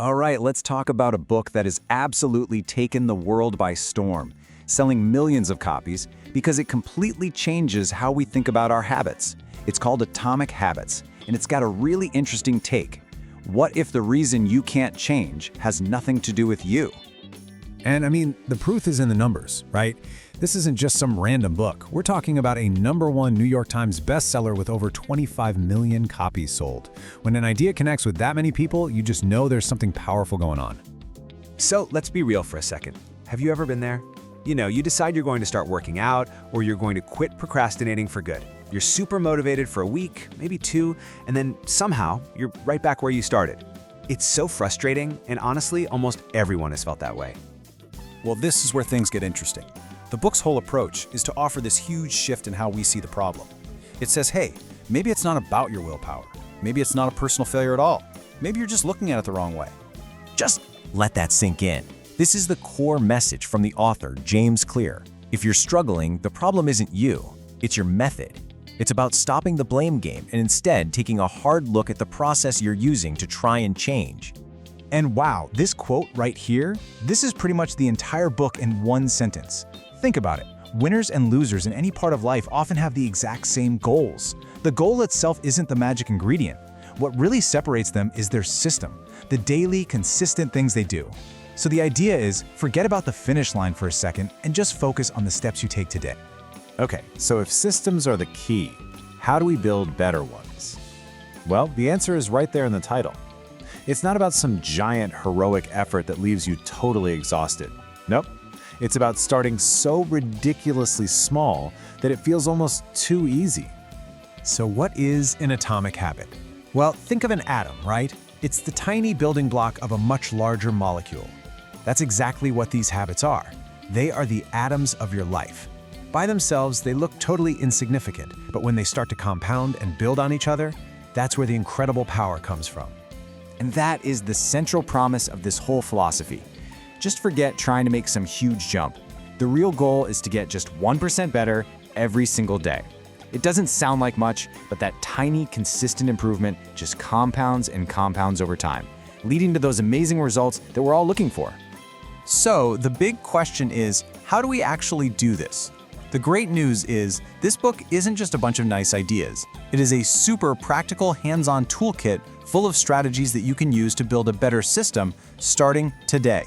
All right, let's talk about a book that has absolutely taken the world by storm, selling millions of copies because it completely changes how we think about our habits. It's called Atomic Habits, and it's got a really interesting take. What if the reason you can't change has nothing to do with you? And I mean, the proof is in the numbers, right? This isn't just some random book. We're talking about a #1 New York Times bestseller with over 25 million copies sold. When an idea connects with that many people, you just know there's something powerful going on. So let's be real for a second. Have you ever been there? You decide you're going to start working out or you're going to quit procrastinating for good. You're super motivated for a week, maybe two, and then somehow you're right back where you started. It's so frustrating, and honestly, almost everyone has felt that way. Well, this is where things get interesting. The book's whole approach is to offer this huge shift in how we see the problem. It says, hey, maybe it's not about your willpower. Maybe it's not a personal failure at all. Maybe you're just looking at it the wrong way. Just let that sink in. This is the core message from the author, James Clear. If you're struggling, the problem isn't you, it's your method. It's about stopping the blame game and instead taking a hard look at the process you're using to try and change. And wow, this quote right here, this is pretty much the entire book in one sentence. Think about it. Winners and losers in any part of life often have the exact same goals. The goal itself isn't the magic ingredient. What really separates them is their system, the daily, consistent things they do. So the idea is, forget about the finish line for a second and just focus on the steps you take today. Okay, so if systems are the key, how do we build better ones? Well, the answer is right there in the title. It's not about some giant heroic effort that leaves you totally exhausted. Nope. It's about starting so ridiculously small that it feels almost too easy. So what is an atomic habit? Well, think of an atom, right? It's the tiny building block of a much larger molecule. That's exactly what these habits are. They are the atoms of your life. By themselves, they look totally insignificant, but when they start to compound and build on each other, that's where the incredible power comes from. And that is the central promise of this whole philosophy. Just forget trying to make some huge jump. The real goal is to get just 1% better every single day. It doesn't sound like much, but that tiny, consistent improvement just compounds and compounds over time, leading to those amazing results that we're all looking for. So the big question is, how do we actually do this? The great news is, this book isn't just a bunch of nice ideas. It is a super practical, hands-on toolkit full of strategies that you can use to build a better system starting today.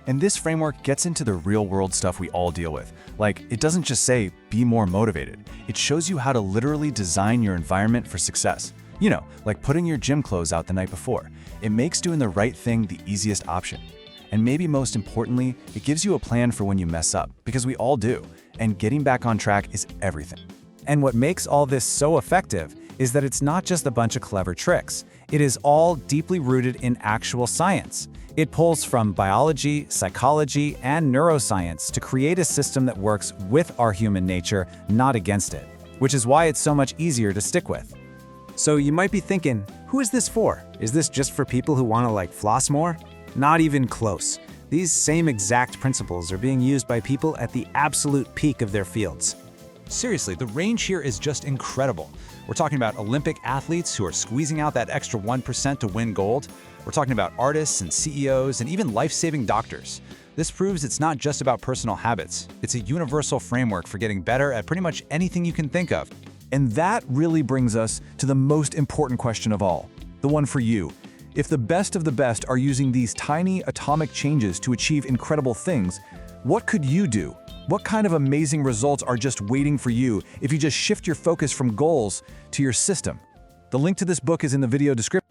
And this framework gets into the real-world stuff we all deal with. Like, it doesn't just say, be more motivated. It shows you how to literally design your environment for success. Like putting your gym clothes out the night before. It makes doing the right thing the easiest option. And maybe most importantly, it gives you a plan for when you mess up, because we all do. And getting back on track is everything. And what makes all this so effective is that it's not just a bunch of clever tricks. It is all deeply rooted in actual science. It pulls from biology, psychology, and neuroscience to create a system that works with our human nature, not against it, which is why it's so much easier to stick with. So you might be thinking, who is this for? Is this just for people who want to floss more? Not even close. These same exact principles are being used by people at the absolute peak of their fields. Seriously, the range here is just incredible. We're talking about Olympic athletes who are squeezing out that extra 1% to win gold. We're talking about artists and CEOs and even life-saving doctors. This proves it's not just about personal habits. It's a universal framework for getting better at pretty much anything you can think of. And that really brings us to the most important question of all, the one for you. If the best of the best are using these tiny atomic changes to achieve incredible things, what could you do? What kind of amazing results are just waiting for you if you just shift your focus from goals to your system? The link to this book is in the video description.